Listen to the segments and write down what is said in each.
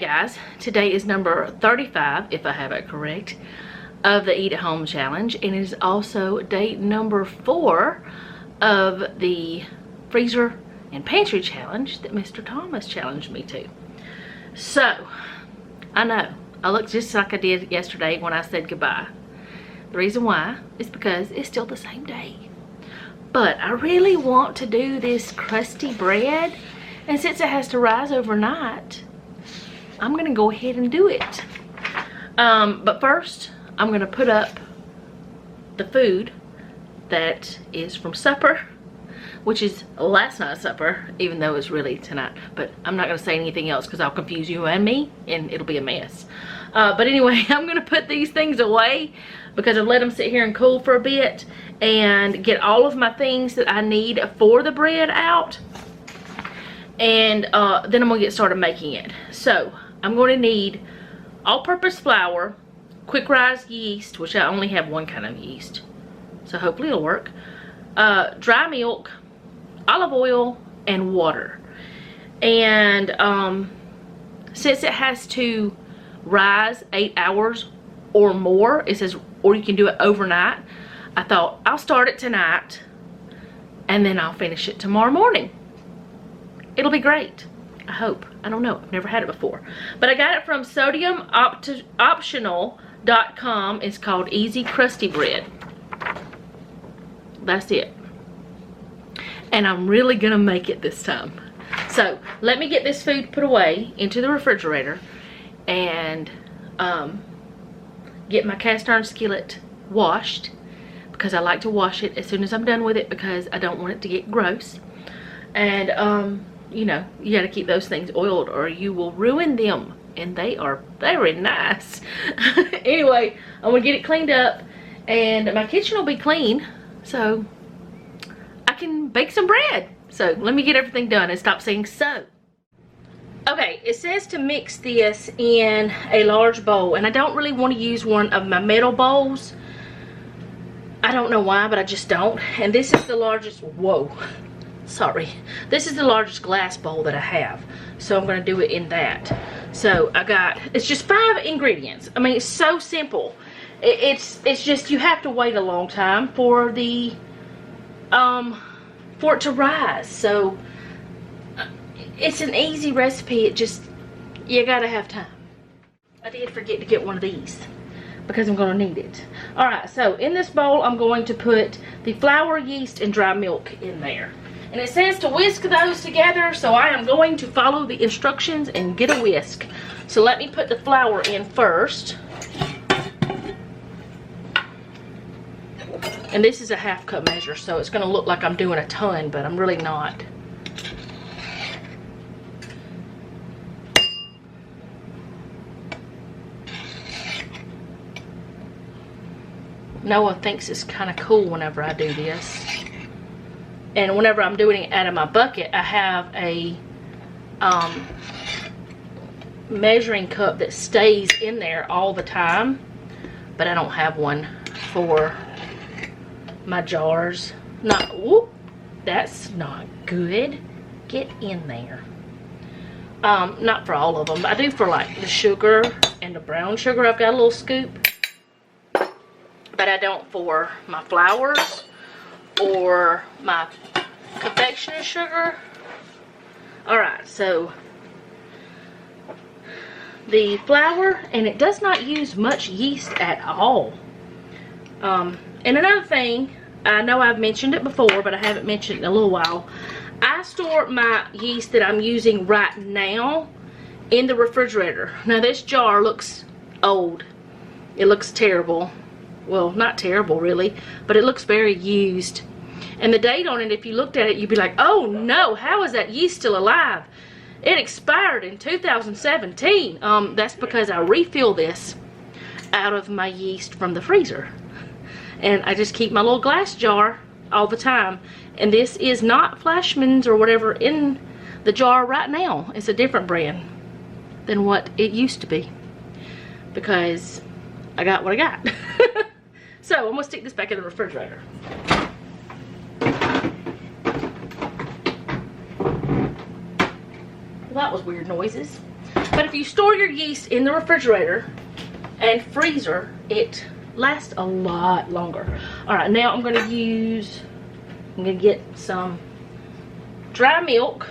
guys, today is number 35, if I have it correct, of the Eat at Home challenge, and it is also day number 4 of the freezer and pantry challenge that Mr. Thomas challenged me to. So, I know, I look just like I did yesterday when I said goodbye. The reason why is because it's still the same day. But I really want to do this crusty bread, and since it has to rise overnight, I'm gonna go ahead and do it. But first, I'm gonna put up the food that is from supper, which is last night's supper, even though it's really tonight. But I'm not gonna say anything else because I'll confuse you and me, and it'll be a mess. But anyway, I'm gonna put these things away because I've let them sit here and cool for a bit and get all of my things that I need for the bread out. And then I'm gonna get started making it. So I'm going to need all-purpose flour, quick rise yeast, which I only have one kind of yeast, so hopefully it'll work, dry milk, olive oil, and water. And since it has to rise 8 hours or more, it says, or you can do it overnight, I thought I'll start it tonight and then I'll finish it tomorrow morning. It'll be great. I hope. I don't know. I've never had it before. But I got it from sodiumoptional.com. It's called Easy Crusty Bread. That's it. And I'm really going to make it this time. So let me get this food put away into the refrigerator and get my cast iron skillet washed, because I like to wash it as soon as I'm done with it because I don't want it to get gross. And you know, you got to keep those things oiled or you will ruin them, and they are very nice. Anyway, I'm gonna get it cleaned up and my kitchen will be clean so I can bake some bread. So let me get everything done and stop saying so. Okay, it says to mix this in a large bowl, and I don't really want to use one of my metal bowls. I don't know why, but I just don't. And this is the largest, whoa, sorry, this is the largest glass bowl that I have, so I'm going to do it in that. So I got, it's just 5 ingredients. I mean, it's so simple. It's just, you have to wait a long time for the for it to rise. So it's an easy recipe. It just, you gotta have time. I did forget to get one of these because I'm going to need it. Alright, so in this bowl I'm going to put the flour, yeast, and dry milk in there. And it says to whisk those together, so I am going to follow the instructions and get a whisk. So let me put the flour in first. And this is a 1/2 cup measure, so it's going to look like I'm doing a ton, but I'm really not. Noah thinks it's kind of cool whenever I do this. And whenever I'm doing it out of my bucket, I have a measuring cup that stays in there all the time. But I don't have one for my jars. Not, whoop, that's not good. Get in there. Not for all of them, but I do for like the sugar and the brown sugar. I've got a little scoop. But I don't for my flours or my confectioner's sugar. Alright, so the flour, and it does not use much yeast at all. And another thing, I know I've mentioned it before, but I haven't mentioned it in a little while. I store my yeast that I'm using right now in the refrigerator. Now this jar looks old. It looks terrible. Well, not terrible really, but it looks very used. And the date on it, if you looked at it, you'd be like, oh no, how is that yeast still alive? It expired in 2017. That's because I refill this out of my yeast from the freezer. And I just keep my little glass jar all the time. And this is not Flashman's or whatever in the jar right now. It's a different brand than what it used to be, because I got what I got. So I'm gonna stick this back in the refrigerator. Well, that was weird noises. But if you store your yeast in the refrigerator and freezer, it lasts a lot longer. All right, now I'm gonna get some dry milk,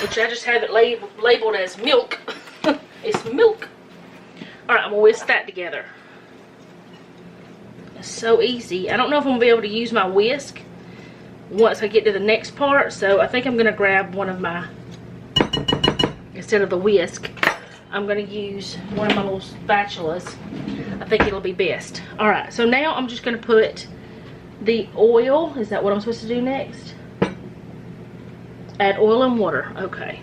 which I just have it labeled as milk. It's milk. All right, I'm gonna whisk that together. It's so easy. I don't know if I'm gonna be able to use my whisk once I get to the next part, so I think I'm gonna grab one of my, instead of the whisk, I'm gonna use one of my little spatulas. I think it'll be best. All right, so now I'm just gonna put the oil. Is that what I'm supposed to do next? Add oil and water. Okay.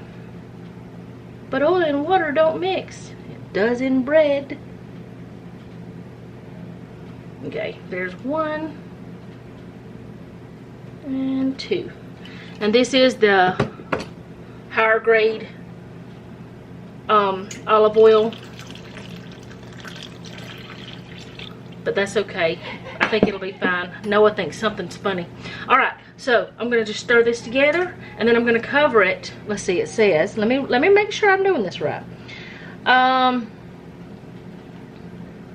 But oil and water don't mix. It does in bread. Okay, there's 1 and 2. And this is the higher grade olive oil, but that's okay. I think it'll be fine. Noah thinks something's funny. All right, so I'm gonna just stir this together, and then I'm gonna cover it. Let's see, it says, let me make sure I'm doing this right.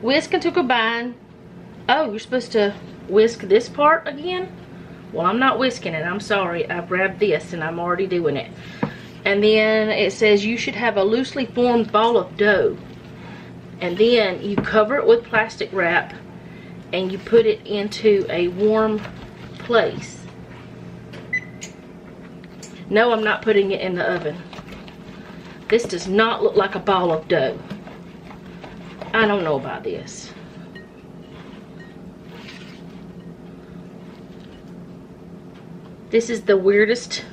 Whisk until combined. Oh, you're supposed to whisk this part again? Well, I'm not whisking it. I'm sorry. I grabbed this and I'm already doing it. And then it says you should have a loosely formed ball of dough. And then you cover it with plastic wrap and you put it into a warm place. No, I'm not putting it in the oven. This does not look like a ball of dough. I don't know about this. This is the weirdest.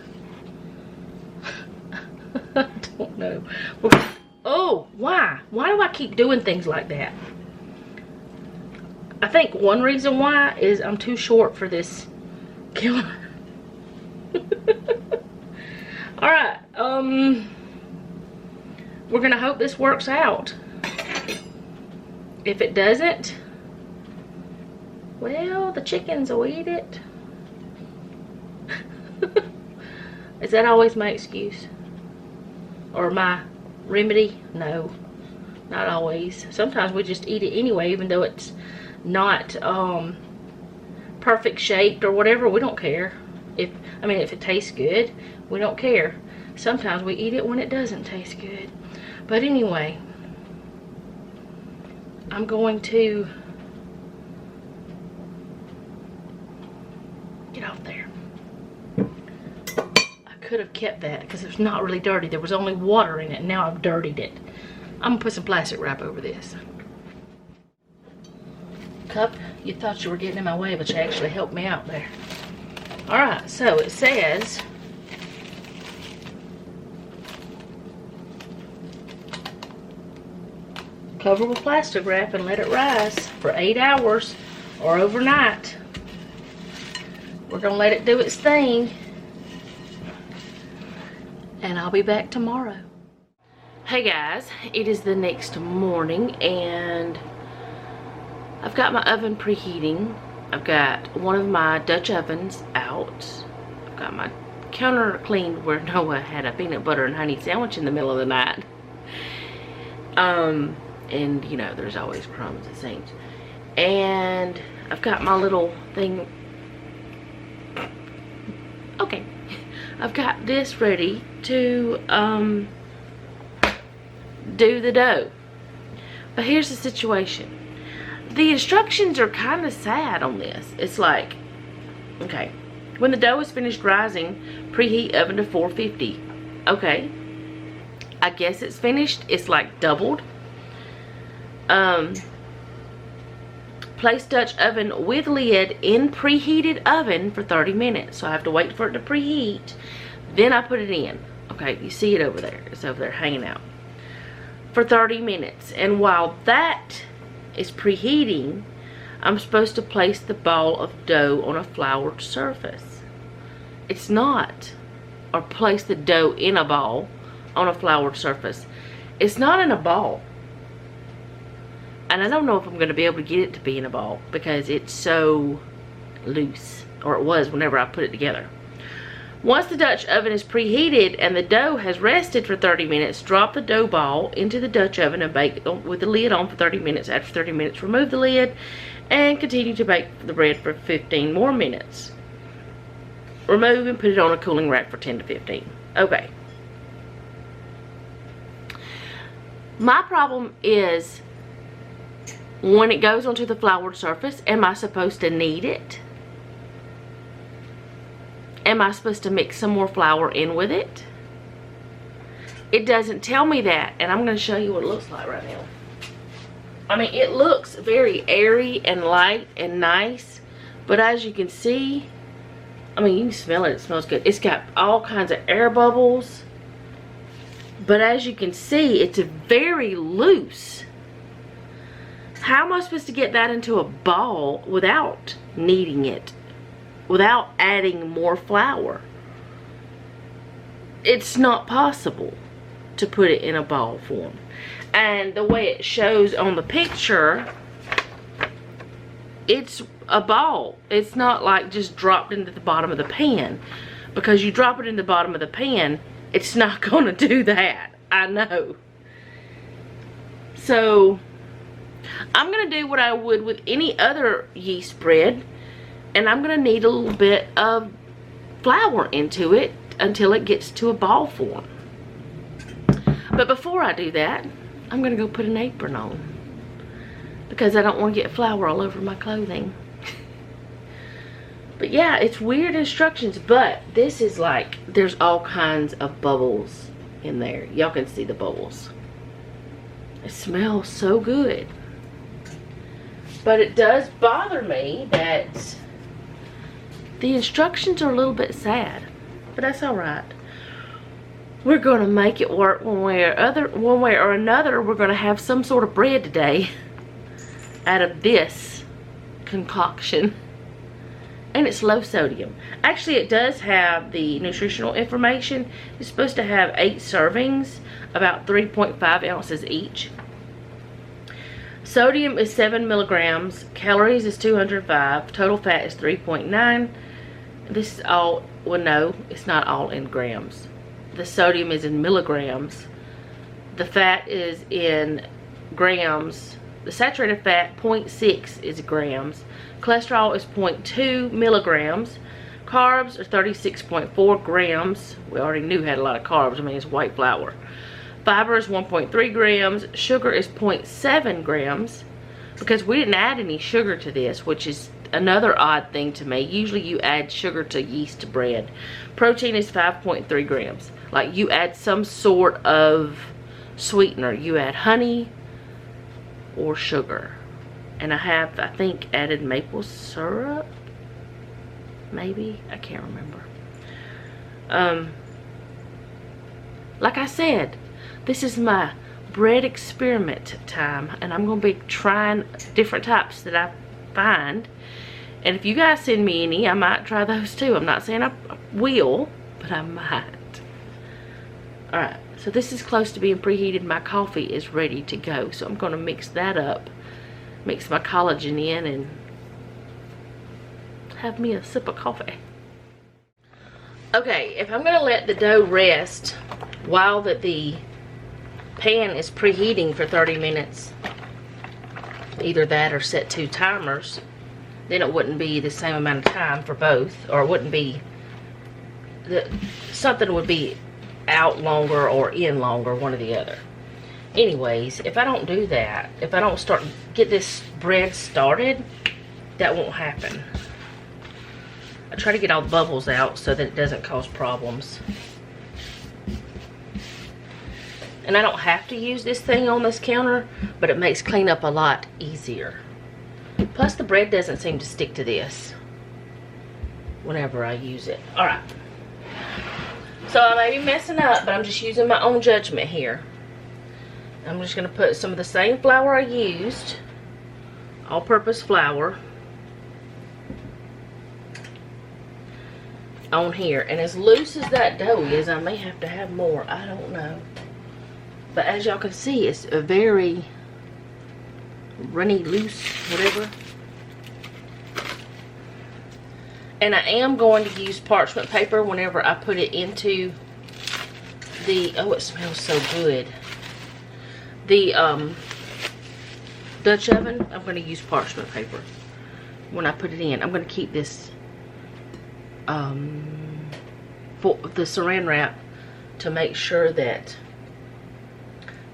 I don't know. Oh, why? Why do I keep doing things like that? I think one reason why is I'm too short for this counter. Alright, we're gonna hope this works out. If it doesn't, well, the chickens will eat it. Is that always my excuse? Or my remedy? No, not always. Sometimes we just eat it anyway, even though it's not perfect shaped or whatever. We don't care. If it tastes good, we don't care. Sometimes we eat it when it doesn't taste good. But anyway, I'm going to get off there. I could have kept that because it's not really dirty. There was only water in it, and now I've dirtied it. I'm gonna put some plastic wrap over this. Cup, you thought you were getting in my way, but you actually helped me out there. Alright, so it says cover with plastic wrap and let it rise for 8 hours or overnight. We're gonna let it do its thing, and I'll be back tomorrow. Hey guys, it is the next morning and I've got my oven preheating. I've got one of my Dutch ovens out. I've got my counter cleaned where Noah had a peanut butter and honey sandwich in the middle of the night. And you know, there's always crumbs and things. And I've got my little thing. Okay. I've got this ready to do the dough. But here's the situation. The instructions are kind of sad on this. It's like, okay, when the dough is finished rising, preheat oven to 450. Okay, I guess it's finished. It's like doubled. Place Dutch oven with lid in preheated oven for 30 minutes. So I have to wait for it to preheat. Then I put it in. Okay, you see it over there. It's over there hanging out. For 30 minutes. And while that is preheating, I'm supposed to place the ball of dough on a floured surface. It's not. Or place the dough in a ball on a floured surface. It's not in a ball. And I don't know if I'm going to be able to get it to be in a ball, because it's so loose. Or it was whenever I put it together. Once the Dutch oven is preheated and the dough has rested for 30 minutes, drop the dough ball into the Dutch oven and bake with the lid on for 30 minutes. After 30 minutes, remove the lid and continue to bake the bread for 15 more minutes. Remove and put it on a cooling rack for 10 to 15. Okay. My problem is when it goes onto the floured surface, am I supposed to knead it? Am I supposed to mix some more flour in with it? It doesn't tell me that, and I'm going to show you what it looks like right now. I mean, it looks very airy and light and nice, but as you can see, I mean, you can smell it. It smells good. It's got all kinds of air bubbles, but as you can see, it's very loose. How am I supposed to get that into a ball without kneading it? Without adding more flour? It's not possible to put it in a ball form. And the way it shows on the picture, it's a ball. It's not like just dropped into the bottom of the pan. Because you drop it in the bottom of the pan, it's not going to do that. I know. So I'm going to do what I would with any other yeast bread, and I'm going to knead a little bit of flour into it until it gets to a ball form. But before I do that, I'm going to go put an apron on because I don't want to get flour all over my clothing. But yeah, it's weird instructions, but this is like, there's all kinds of bubbles in there. Y'all can see the bubbles. It smells so good. But it does bother me that the instructions are a little bit sad. But that's alright. We're going to make it work one way or another. We're going to have some sort of bread today out of this concoction. And it's low sodium. Actually, it does have the nutritional information. It's supposed to have 8 servings, about 3.5 ounces each. Sodium is 7 milligrams. Calories is 205. Total fat is 3.9. This is all, well, no, it's not all in grams. The sodium is in milligrams. The fat is in grams. The saturated fat, 0.6 is grams. Cholesterol is 0.2 milligrams. Carbs are 36.4 grams. We already knew it had a lot of carbs. I mean, it's white flour. Fiber is 1.3 grams. Sugar is 0.7 grams. Because we didn't add any sugar to this, which is another odd thing to me. Usually you add sugar to yeast bread. Protein is 5.3 grams. Like you add some sort of sweetener. You add honey or sugar. And I have, I think, added maple syrup. Maybe. I can't remember. Like I said, this is my bread experiment time. And I'm going to be trying different types that I find. And if you guys send me any, I might try those too. I'm not saying I will, but I might. Alright, so this is close to being preheated. My coffee is ready to go. So I'm going to mix that up. Mix my collagen in and have me a sip of coffee. Okay, if I'm going to let the dough rest while the pan is preheating for 30 minutes, either that or set 2 timers, then it wouldn't be the same amount of time for both, or it wouldn't be, something would be out longer or in longer, one or the other. Anyways, if I don't do that, if I don't get this bread started, that won't happen. I try to get all the bubbles out so that it doesn't cause problems. And I don't have to use this thing on this counter, but it makes cleanup a lot easier. Plus the bread doesn't seem to stick to this whenever I use it. Alright. So I may be messing up, but I'm just using my own judgment here. I'm just going to put some of the same flour I used, all-purpose flour, on here. And as loose as that dough is, I may have to have more. I don't know. But as y'all can see, it's a very runny, loose, whatever. And I am going to use parchment paper whenever I put it into the, oh, it smells so good. The Dutch oven, I'm going to use parchment paper when I put it in. I'm going to keep this for the saran wrap to make sure that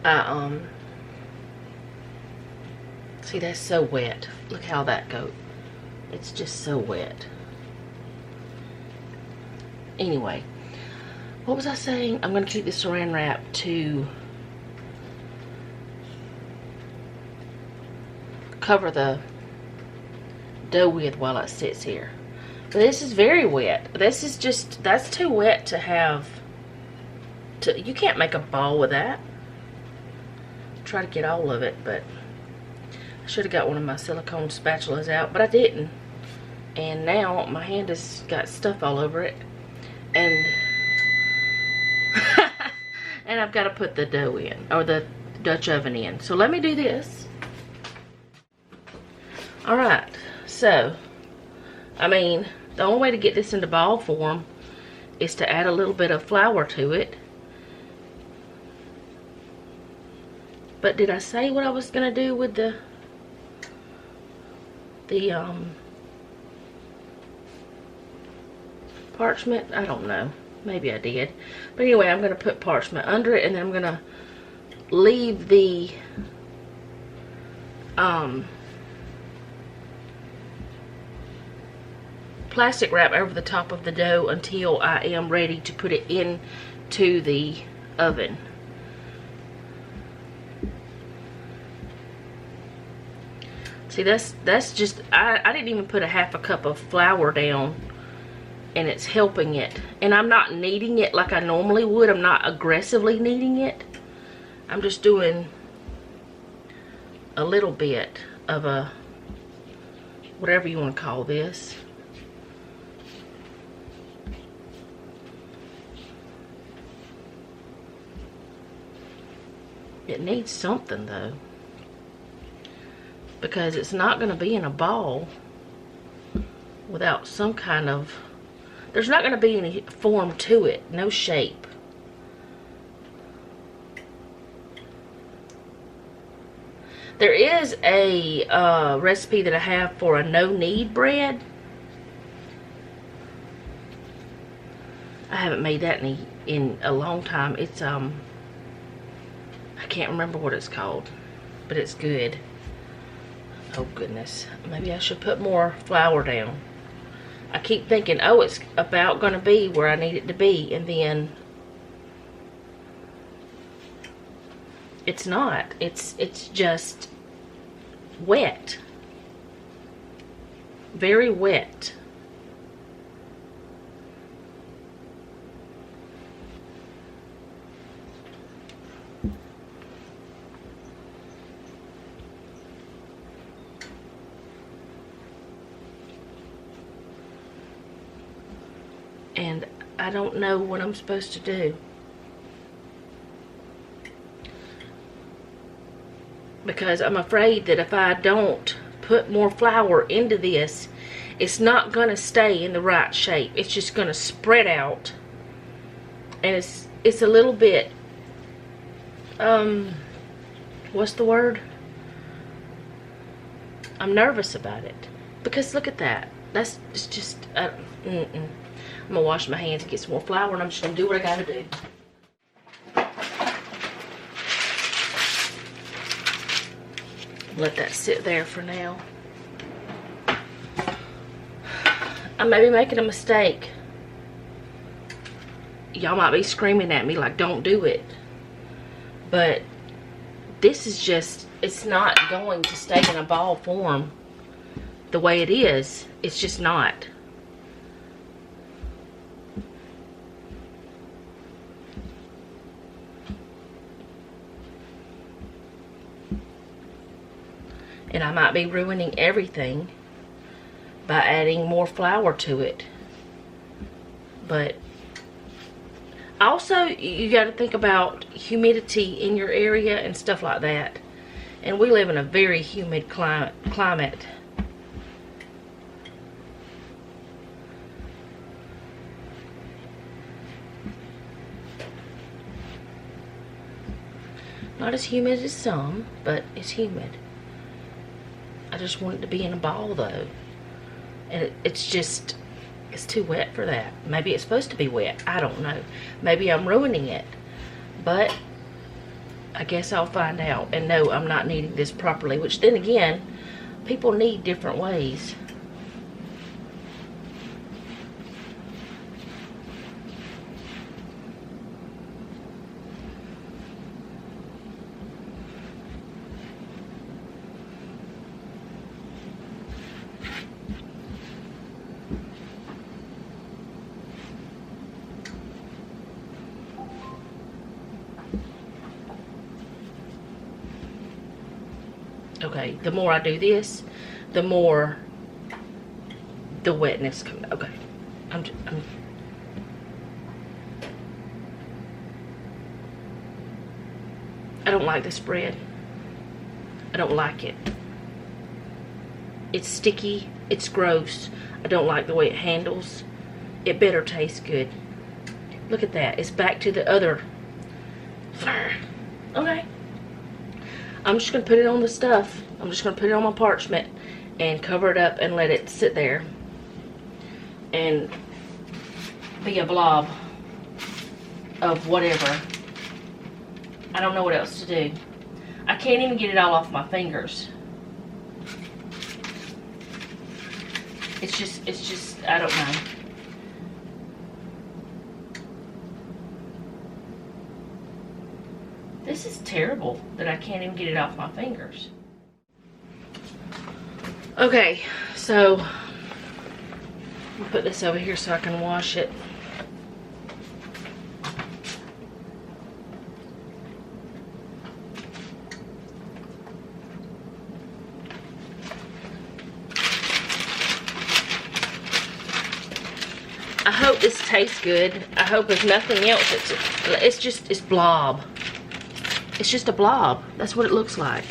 I see, that's so wet. Look how that goes. It's just so wet. Anyway, what was I saying? I'm going to keep the saran wrap to cover the dough with while it sits here. But this is very wet. This is just, that's too wet to have to, you can't make a ball with that. Try to get all of it, but I should have got one of my silicone spatulas out, but I didn't. And now my hand has got stuff all over it. And and I've got to put the dough in, or the Dutch oven in. So let me do this. Alright, so I mean, the only way to get this into ball form is to add a little bit of flour to it. But did I say what I was going to do with the parchment? I don't know. Maybe I did. But anyway, I'm going to put parchment under it, and then I'm going to leave the plastic wrap over the top of the dough until I am ready to put it into the oven. See, that's just, I didn't even put a half a cup of flour down, and it's helping it. And I'm not kneading it like I normally would. I'm not aggressively kneading it. I'm just doing a little bit of a, whatever you want to call this. It needs something though, because it's not going to be in a ball without some kind of, there's not going to be any form to it, no shape. There is a recipe that I have for a no-knead bread. I haven't made that in a long time. It's I can't remember what it's called, but it's good. Oh goodness, maybe I should put more flour down. I keep thinking, oh, it's about going to be where I need it to be, and then it's not. It's just wet. Very wet. And I don't know what I'm supposed to do, because I'm afraid that if I don't put more flour into this, it's not going to stay in the right shape. It's just going to spread out, and it's a little bit what's the word? I'm nervous about it, because look at that. It's just I'm going to wash my hands and get some more flour, and I'm just going to do what I got to do. Let that sit there for now. I may be making a mistake. Y'all might be screaming at me like, don't do it. But this is just, it's not going to stay in a ball form the way it is. It's just not. And I might be ruining everything by adding more flour to it. But also, you got to think about humidity in your area and stuff like that. And we live in a very humid climate. Not as humid as some, but it's humid. I just want it to be in a ball though. And it's too wet for that. Maybe it's supposed to be wet. I don't know. Maybe I'm ruining it. But I guess I'll find out. And no, I'm not kneading this properly. Which then again, people knead different ways. Okay, the more I do this, the more the wetness comes. Okay, I don't like this bread. I don't like it. It's sticky. It's gross. I don't like the way it handles. It better taste good. Look at that. It's back to the other. Okay. I'm just going to put it on the stuff. I'm just going to put it on my parchment and cover it up and let it sit there and be a blob of whatever. I don't know what else to do. I can't even get it all off my fingers. It's just, I don't know. This is terrible that I can't even get it off my fingers. Okay, so I'll put this over here so I can wash it. I hope this tastes good. I hope if nothing else, it's blob. It's just a blob. That's what it looks like.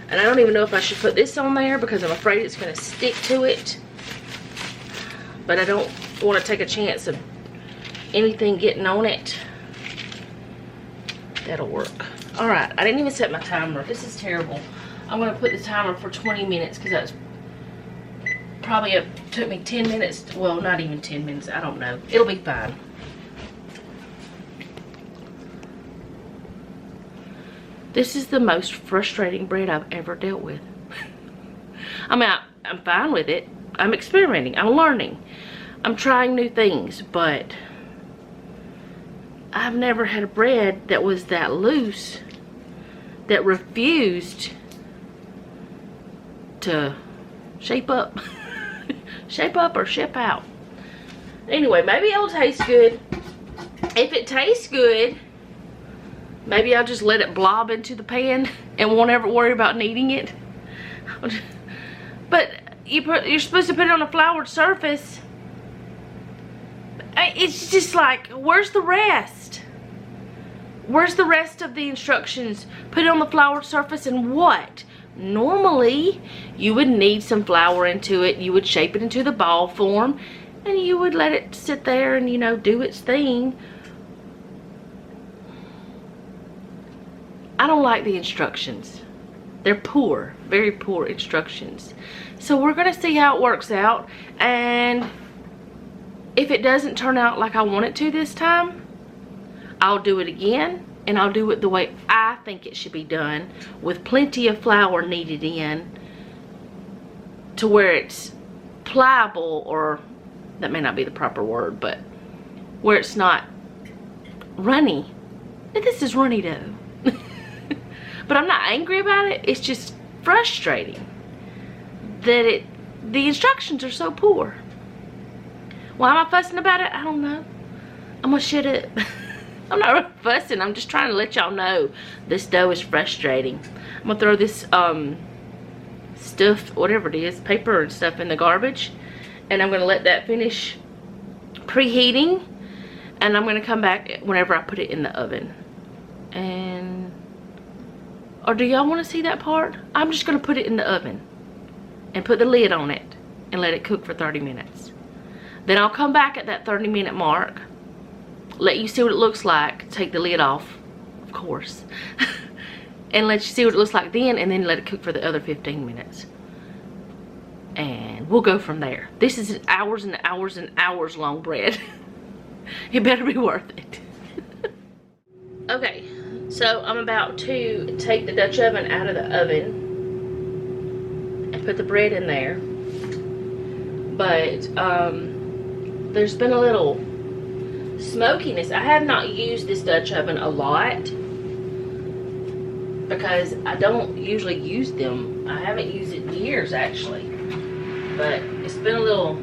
And I don't even know if I should put this on there because I'm afraid it's going to stick to it. But I don't want to take a chance of anything getting on it. That'll work. Alright, I didn't even set my timer. This is terrible. I'm going to put the timer for 20 minutes because that's probably took me 10 minutes. Well, not even 10 minutes. I don't know. It'll be fine. This is the most frustrating bread I've ever dealt with. I mean, I'm fine with it. I'm experimenting. I'm learning. I'm trying new things, but I've never had a bread that was that loose, that refused to shape up. Shape up or ship out. Anyway, maybe it'll taste good. If it tastes good, maybe I'll just let it blob into the pan and won't ever worry about kneading it. But you're supposed to put it on a floured surface. It's just like, where's the rest? Where's the rest of the instructions? Put it on the floured surface and what? Normally, you would knead some flour into it. You would shape it into the ball form. And you would let it sit there and, you know, do its thing. I don't like the instructions. They're poor, very poor instructions. So we're going to see how it works out. And if it doesn't turn out like I want it to this time, I'll do it again. And I'll do it the way I think it should be done, with plenty of flour kneaded in to where it's pliable, or that may not be the proper word, but where it's not runny. This is runny dough. But I'm not angry about it. It's just frustrating that the instructions are so poor. Why am I fussing about it? I don't know. I'm gonna shut up. I'm not really fussing. I'm just trying to let y'all know this dough is frustrating. I'm gonna throw this stuff, whatever it is, paper and stuff, in the garbage, and I'm gonna let that finish preheating, and I'm gonna come back whenever I put it in the oven. And or do y'all want to see that part? I'm just gonna put it in the oven and put the lid on it and let it cook for 30 minutes. Then I'll come back at that 30-minute mark, let you see what it looks like, take the lid off, of course, and let you see what it looks like then, and then let it cook for the other 15 minutes. And we'll go from there. This is hours and hours and hours long bread. It better be worth it. Okay, so I'm about to take the Dutch oven out of the oven and put the bread in there. But there's been a little smokiness. I have not used this Dutch oven a lot because I don't usually use them. I haven't used it in years actually, but it's been a little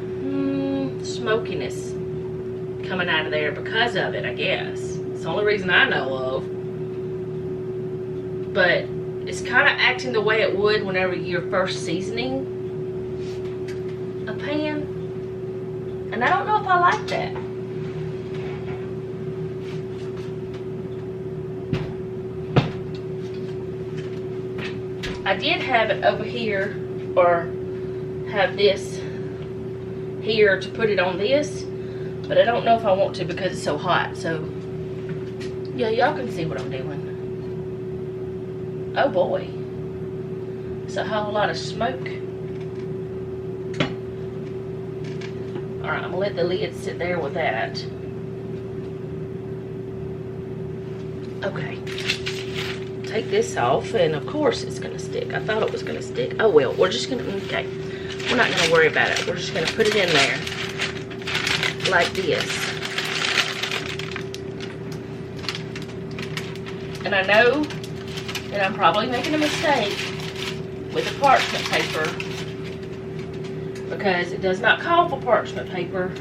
smokiness coming out of there because of it, I guess. It's the only reason I know of. But it's kind of acting the way it would whenever you're first seasoning a pan, and I don't know if I like that. I did have it over here, or have this here to put it on this, but I don't know if I want to because it's so hot. So yeah, y'all can see what I'm doing. Oh boy, it's a whole lot of smoke. Alright, I'm gonna let the lid sit there with that. Okay. Take this off, and of course it's gonna stick. I thought it was gonna stick. Oh well, we're just gonna, okay. We're not gonna worry about it. We're just gonna put it in there like this. And I know that I'm probably making a mistake with the parchment paper, because it does not call for parchment paper,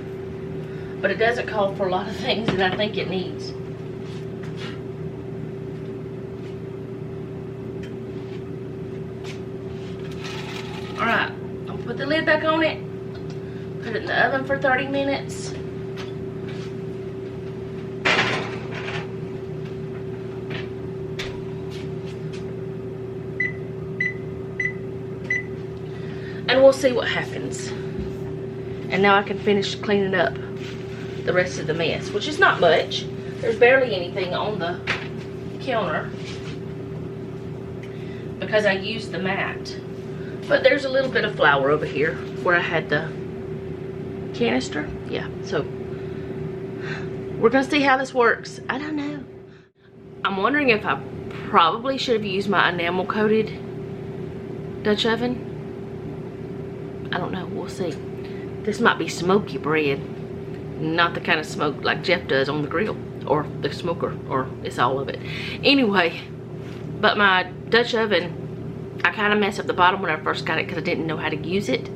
but it doesn't call for a lot of things that I think it needs. Alright, I'll put the lid back on it, put it in the oven for 30 minutes. And we'll see what happens. And now I can finish cleaning up the rest of the mess, which is not much. There's barely anything on the counter because I used the mat. But there's a little bit of flour over here where I had the canister. Yeah, so we're gonna see how this works. I don't know. I'm wondering if I probably should have used my enamel coated Dutch oven. I don't know, we'll see. This might be smoky bread, not the kind of smoke like Jeff does on the grill or the smoker, or it's all of it. Anyway, but my Dutch oven, I kind of messed up the bottom when I first got it because I didn't know how to use it.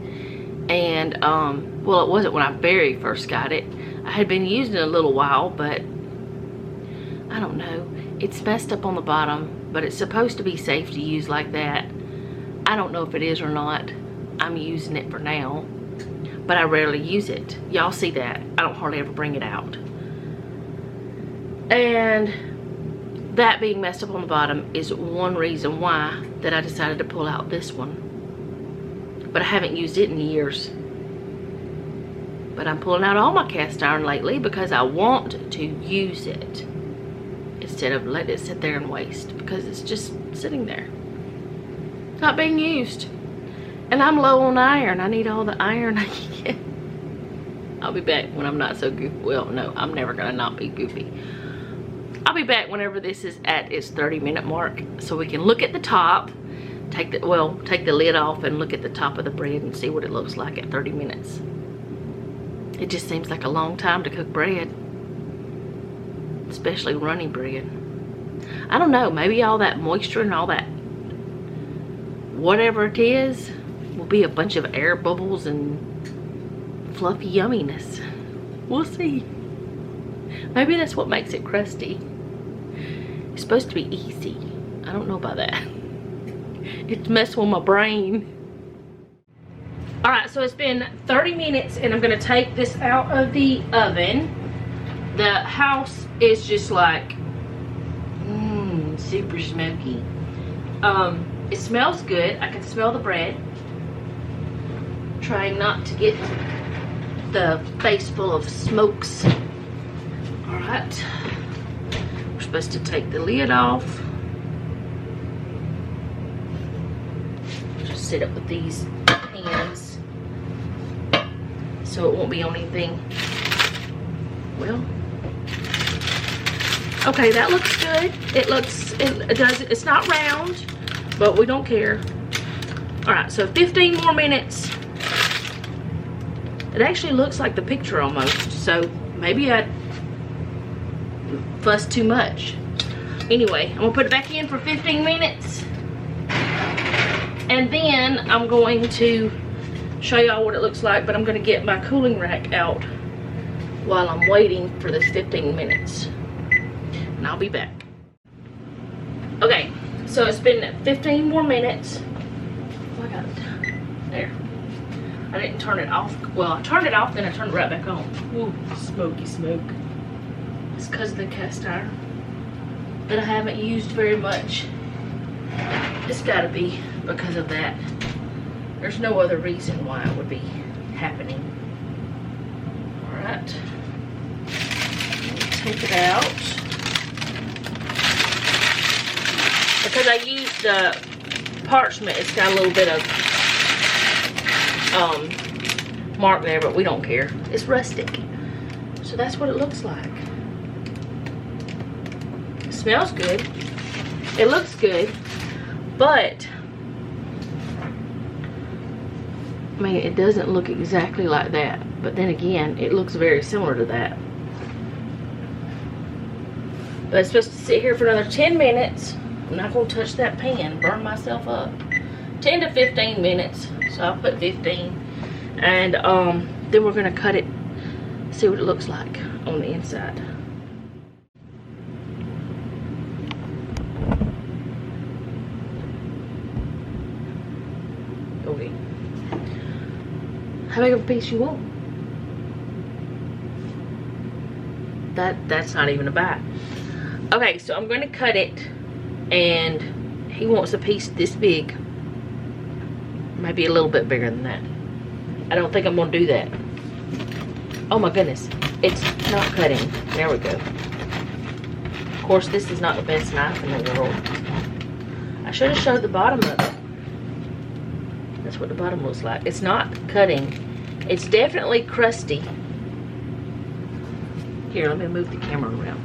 And well, it wasn't when I very first got it. I had been using it a little while, but I don't know, it's messed up on the bottom, but it's supposed to be safe to use like that. I don't know if it is or not. I'm using it for now, but I rarely use it. Y'all see that. I don't hardly ever bring it out. And that being messed up on the bottom is one reason why that I decided to pull out this one. But I haven't used it in years. But I'm pulling out all my cast iron lately because I want to use it instead of letting it sit there and waste, because it's just sitting there, not being used. And I'm low on iron. I need all the iron I can get. I'll be back when I'm not so goofy. Well, no, I'm never gonna not be goofy. I'll be back whenever this is at its 30-minute mark, so we can look at the top, take the lid off and look at the top of the bread and see what it looks like at 30 minutes. It just seems like a long time to cook bread, especially runny bread. I don't know, maybe all that moisture and all that whatever it is will be a bunch of air bubbles and fluffy yumminess. We'll see. Maybe that's what makes it crusty. It's supposed to be easy. I don't know about that. It's messing with my brain. Alright, so it's been 30 minutes and I'm going to take this out of the oven. The house is just like super smoky. It smells good. I can smell the bread. Trying not to get the face full of smokes. Alright. We're supposed to take the lid off. set it with these pans so it won't be on anything. Well, okay, that looks good. It's not round, but we don't care. All right, so 15 more minutes. It actually looks like the picture almost, so maybe I fussed too much. Anyway, I'm gonna put it back in for 15 minutes. And then I'm going to show y'all what it looks like, but I'm gonna get my cooling rack out while I'm waiting for this 15 minutes. And I'll be back. Okay, so it's been 15 more minutes. Oh, I got it. There. I didn't turn it off. Well, I turned it off, then I turned it right back on. Ooh, smoky smoke. It's because of the cast iron that I haven't used very much. It's gotta be because of that. There's no other reason why it would be happening. Alright. Take it out. Because I used the parchment, it's got a little bit of mark there, but we don't care. It's rustic. So that's what it looks like. It smells good. It looks good, but I mean, it doesn't look exactly like that. But then again, it looks very similar to that. But it's supposed to sit here for another 10 minutes. I'm not going to touch that pan, burn myself up. 10 to 15 minutes. So I'll put 15. And then we're going to cut it, see what it looks like on the inside. Okay. How big of a piece you want? That's not even a bite. Okay, so I'm going to cut it, and he wants a piece this big. Maybe a little bit bigger than that. I don't think I'm going to do that. Oh my goodness, it's not cutting. There we go. Of course, this is not the best knife in the world. I should have showed the bottom of it. That's what the bottom looks like. It's not cutting. It's definitely crusty. Here, let me move the camera around.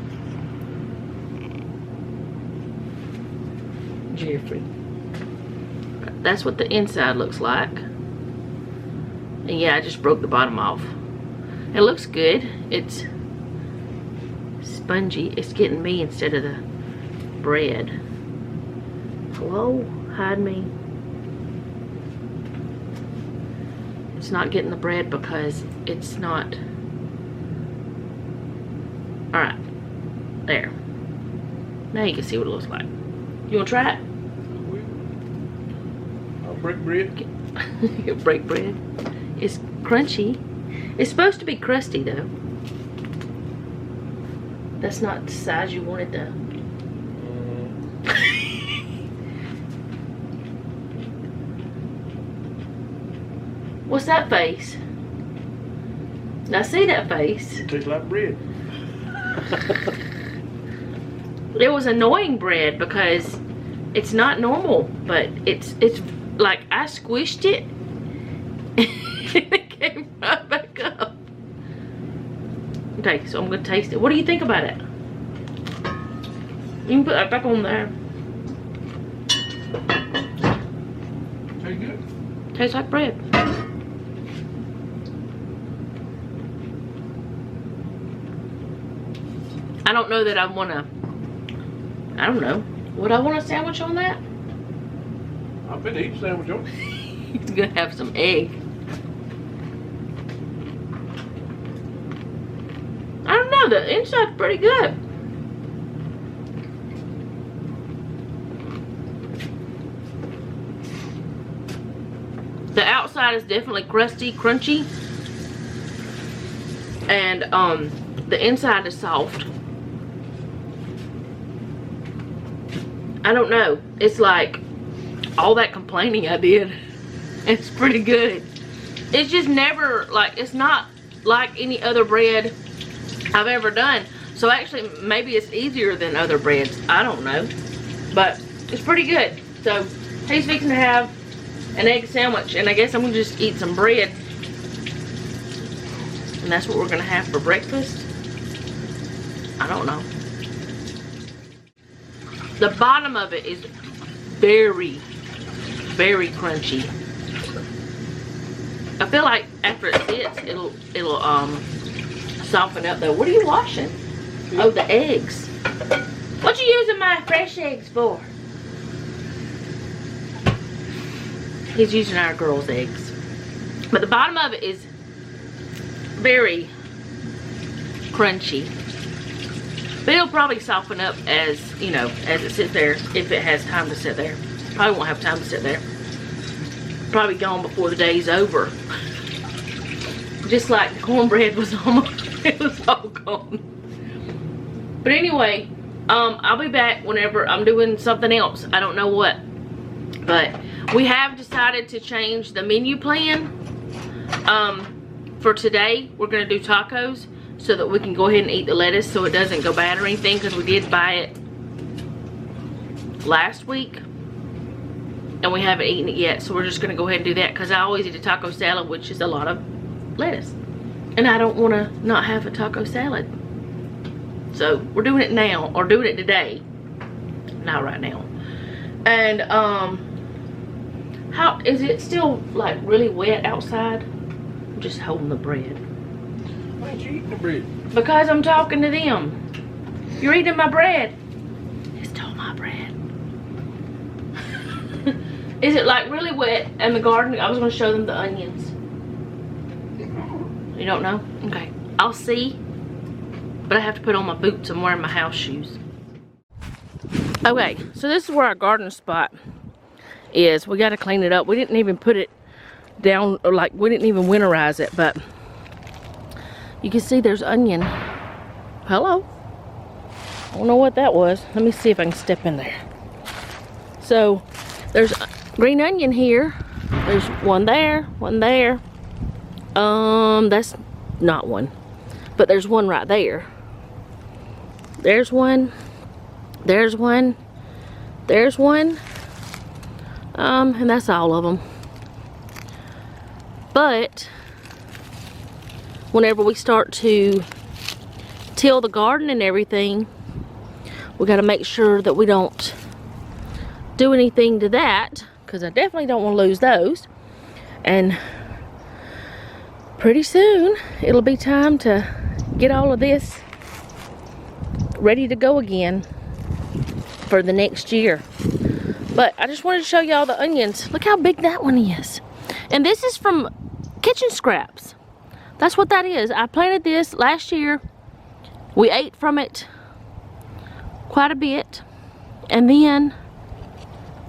Jeffrey. That's what the inside looks like. And yeah, I just broke the bottom off. It looks good. It's spongy. It's getting me instead of the bread. Hello? Hide me. It's not getting the bread because it's not. Alright. There. Now you can see what it looks like. You want to try it? I'll break bread. You break bread. It's crunchy. It's supposed to be crusty though. That's not the size you wanted though. What's that face? I see that face. It tastes like bread. It was annoying bread because it's not normal, but it's like I squished it and it came right back up. Okay, so I'm gonna taste it. What do you think about it? You can put that back on there. Tastes good. Tastes like bread. I don't know that I wanna, I don't know. Would I want a sandwich on that? I've been eating sandwich on. He's gonna have some egg. I don't know, the inside's pretty good. The outside is definitely crusty, crunchy. And the inside is soft. I don't know. It's like all that complaining I did. It's pretty good. It's just never like, it's not like any other bread I've ever done. So actually maybe it's easier than other breads. I don't know. But it's pretty good. So he's fixing to have an egg sandwich, and I guess I'm gonna just eat some bread. And that's what we're gonna have for breakfast. I don't know. The bottom of it is very, very crunchy. I feel like after it sits, it'll soften up though. What are you washing? Oh, the eggs. What you using my fresh eggs for? He's using our girls' eggs. But the bottom of it is very crunchy. But it'll probably soften up as, you know, as it sits there, if it has time to sit there. Probably won't have time to sit there. Probably gone before the day's over. Just like the cornbread was almost, it was all gone. But anyway, I'll be back whenever I'm doing something else. I don't know what. But we have decided to change the menu plan. For today, we're going to do tacos so that we can go ahead and eat the lettuce so it doesn't go bad or anything, because we did buy it last week and we haven't eaten it yet. So we're just going to go ahead and do that, because I always eat a taco salad, which is a lot of lettuce. And I don't want to not have a taco salad. So we're doing it now, or doing it today. Not right now. And how is it still like really wet outside? I'm just holding the bread. Why ain't you eating the bread? Because I'm talking to them. You're eating my bread. It's still my bread. Is it like really wet in the garden? I was going to show them the onions. You don't know? Okay. I'll see. But I have to put on my boots. I'm wearing my house shoes. Okay. So this is where our garden spot is. We got to clean it up. We didn't even put it down, or like we didn't even winterize it, but you can see there's onion. Hello. I don't know what that was. Let me see if I can step in there. So there's green onion here. There's one there, one there. That's not one, but there's one right there. There's one. There's one. There's one. And that's all of them. But whenever we start to till the garden and everything, we got to make sure that we don't do anything to that, because I definitely don't want to lose those. And pretty soon it'll be time to get all of this ready to go again for the next year. But I just wanted to show y'all the onions. Look how big that one is. And this is from kitchen scraps. That's what that is. I planted this last year. We ate from it quite a bit. And then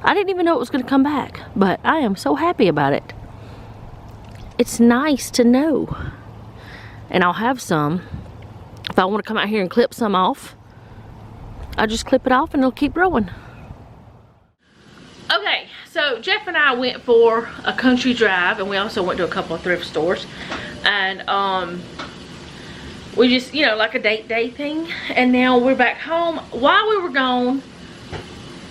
I didn't even know it was going to come back. But I am so happy about it. It's nice to know. And I'll have some. If I want to come out here and clip some off, I'll just clip it off and it'll keep growing. Okay, so Jeff and I went for a country drive, and we also went to a couple of thrift stores. And we just, you know, like a date day thing. And now we're back home. While we were gone,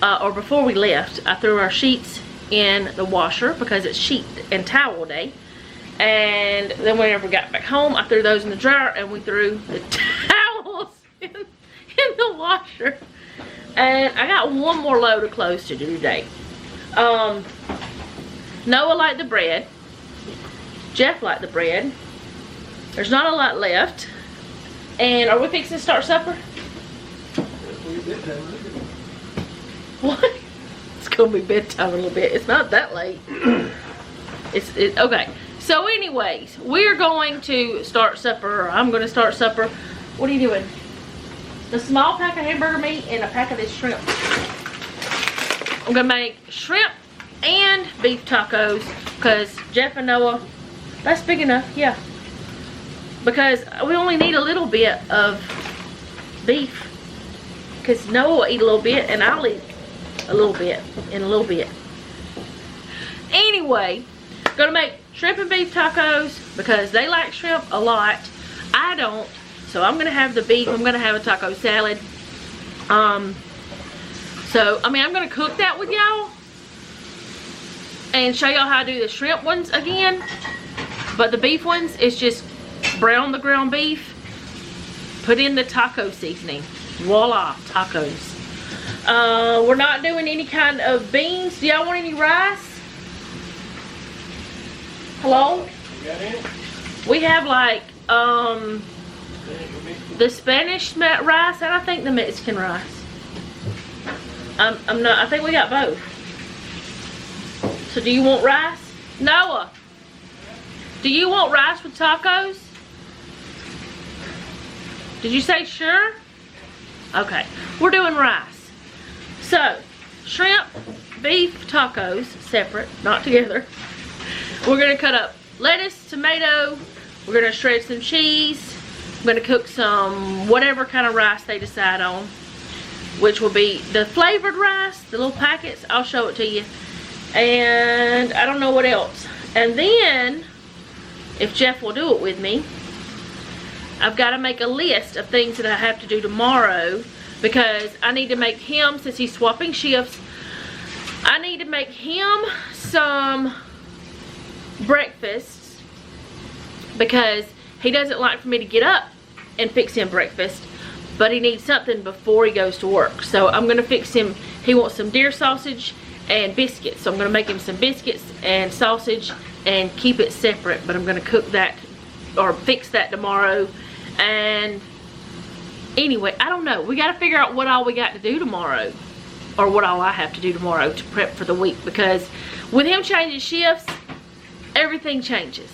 or before we left, I threw our sheets in the washer because it's sheet and towel day. And then whenever we got back home, I threw those in the dryer, and we threw the towels in the washer. And I got one more load of clothes to do today. Noah liked the bread. Jeff liked the bread. There's not a lot left. And are we fixing to start supper? What? It's gonna be bedtime a little bit. It's not that late. Okay. So anyways, we're going to start supper, or I'm gonna start supper. What are you doing? The small pack of hamburger meat and a pack of this shrimp. I'm gonna make shrimp and beef tacos because Jeff and Noah, that's big enough, yeah. Because we only need a little bit of beef, because Noah will eat a little bit and I'll eat a little bit and a little bit. Anyway, gonna make shrimp and beef tacos because they like shrimp a lot. I don't. So I'm gonna have the beef. I'm gonna have a taco salad. So I mean, I'm gonna cook that with y'all, and show y'all how to do the shrimp ones again. But the beef ones is just brown the ground beef, put in the taco seasoning. Voila, tacos. We're not doing any kind of beans. Do y'all want any rice? Hello? You got any? We have like the Spanish rice and I think the Mexican rice. I'm not, I think we got both. So do you want rice? Noah, do you want rice with tacos? Did you say sure? Okay, we're doing rice. So, shrimp, beef, tacos, separate, not together. We're gonna cut up lettuce, tomato, we're gonna shred some cheese, I'm gonna cook some whatever kind of rice they decide on, which will be the flavored rice, the little packets, I'll show it to you. And I don't know what else. And then, if Jeff will do it with me, I've got to make a list of things that I have to do tomorrow because I need to make him, since he's swapping shifts, I need to make him some breakfasts because he doesn't like for me to get up and fix him breakfast, but he needs something before he goes to work. So I'm going to fix him, he wants some deer sausage and biscuits. So I'm going to make him some biscuits and sausage and keep it separate, but I'm going to cook that or fix that tomorrow. And anyway, I don't know. We got to figure out what all we got to do tomorrow, or what all I have to do tomorrow to prep for the week, because with him changing shifts, everything changes.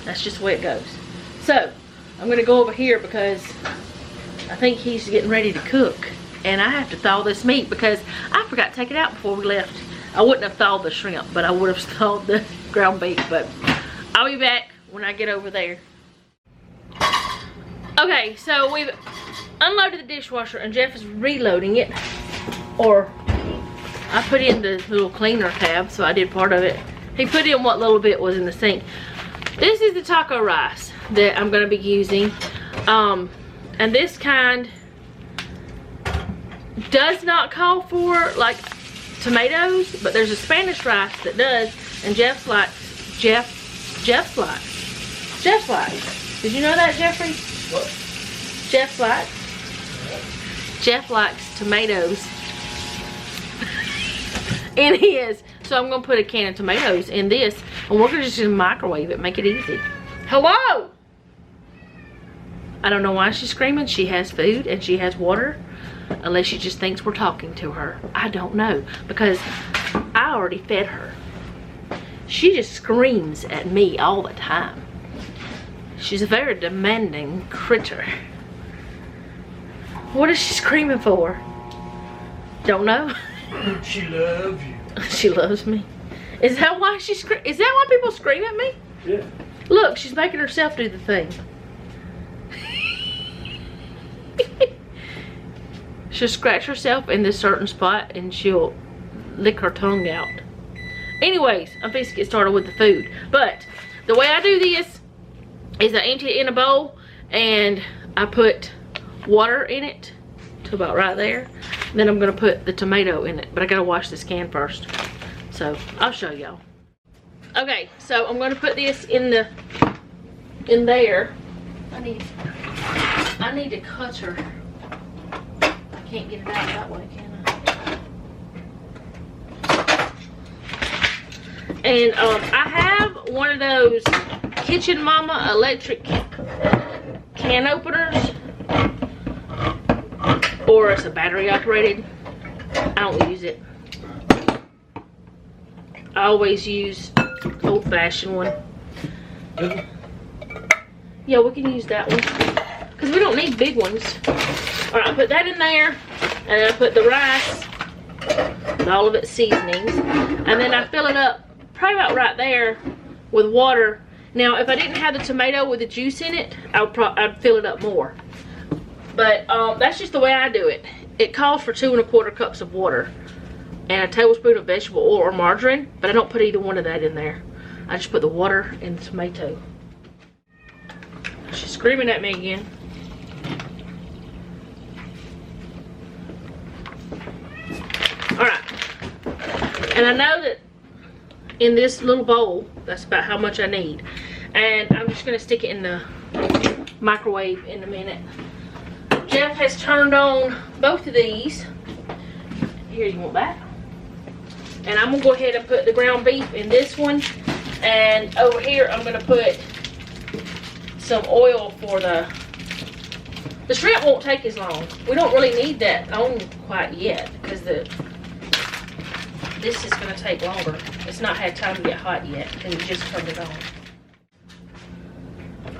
That's just the way it goes. So I'm going to go over here because I think he's getting ready to cook, and I have to thaw this meat because I forgot to take it out before we left. I wouldn't have thawed the shrimp, but I would have thawed the ground beef. But I'll be back when I get over there. Okay, so we've unloaded the dishwasher and Jeff is reloading it, or I put in the little cleaner tab, so I did part of it. He put in what little bit was in the sink. This is the taco rice that I'm going to be using, and this kind does not call for like tomatoes, but there's a Spanish rice that does, and Jeff likes. Did you know that, Jeffrey? What? Jeff likes tomatoes in his. So I'm gonna put a can of tomatoes in this, and we're gonna just microwave it, make it easy. Hello! I don't know why she's screaming. She has food and she has water, unless she just thinks we're talking to her. I don't know, because I already fed her. She just screams at me all the time. She's a very demanding critter. What is she screaming for? Don't know. She loves you. She loves me. Is that why she scream? Is that why people scream at me? Yeah. Look, she's making herself do the thing. She'll scratch herself in this certain spot and she'll lick her tongue out. Anyways, I'm fixing to get started with the food. But the way I do this is I empty it in a bowl and I put water in it to about right there. Then I'm gonna put the tomato in it, but I gotta wash this can first. So I'll show y'all. Okay, so I'm gonna put this in there. I need to cut her. I can't get it out that way, can I? And I have one of those Kitchen Mama electric can openers, or it's a battery operated. I don't use it. I always use old-fashioned one. Yeah, we can use that one because we don't need big ones. All right, I put that in there, and then I put the rice with all of its seasonings, and then I fill it up probably about right there with water. Now, if I didn't have the tomato with the juice in it, I'd fill it up more. But that's just the way I do it. It calls for 2 1/4 cups of water and a tablespoon of vegetable oil or margarine, but I don't put either one of that in there. I just put the water and the tomato. She's screaming at me again. All right. And I know that in this little bowl. That's about how much I need. And I'm just gonna stick it in the microwave in a minute. Jeff has turned on both of these. Here, you want that? And I'm gonna go ahead and put the ground beef in this one. And over here, I'm gonna put some oil for the shrimp. Won't take as long. We don't really need that on quite yet because this is gonna take longer. It's not had time to get hot yet because we just turned it on.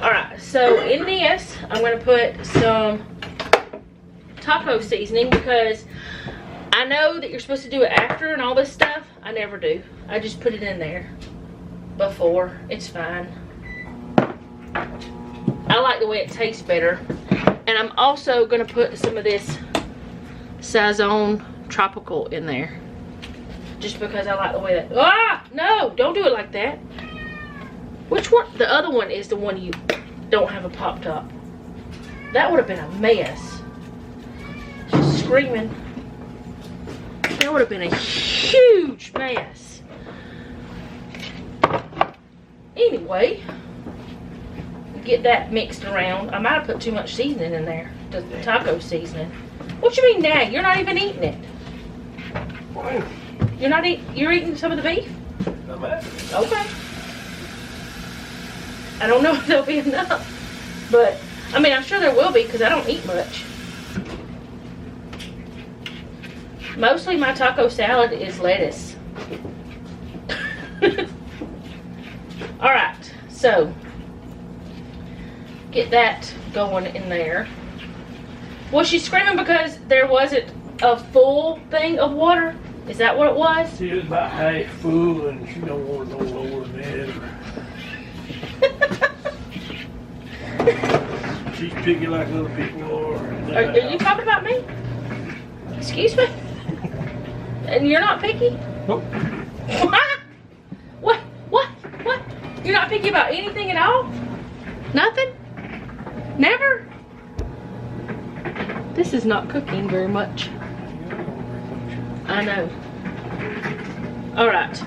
All right, so in this, I'm gonna put some taco seasoning because I know that you're supposed to do it after and all this stuff. I never do. I just put it in there before. It's fine. I like the way it tastes better. And I'm also gonna put some of this Sazon Tropical in there. Just because I like the way that, ah, no, don't do it like that. Which one? The other one is the one you don't have a pop top. That would have been a mess. Just screaming. That would have been a huge mess. Anyway, get that mixed around. I might have put too much seasoning in there. The taco seasoning. What you mean now? You're not even eating it. Why? You're eating some of the beef? Not bad. Okay. I don't know if there'll be enough. But, I mean, I'm sure there will be because I don't eat much. Mostly my taco salad is lettuce. Alright, so get that going in there. Was she screaming because there wasn't a full thing of water? Is that what it was? She was about half full and she don't want to go lower than that. She's picky like other people are. Are you talking about me? Excuse me? And you're not picky? Nope. What? You're not picky about anything at all? Nothing? Never? This is not cooking very much. I know. Alright.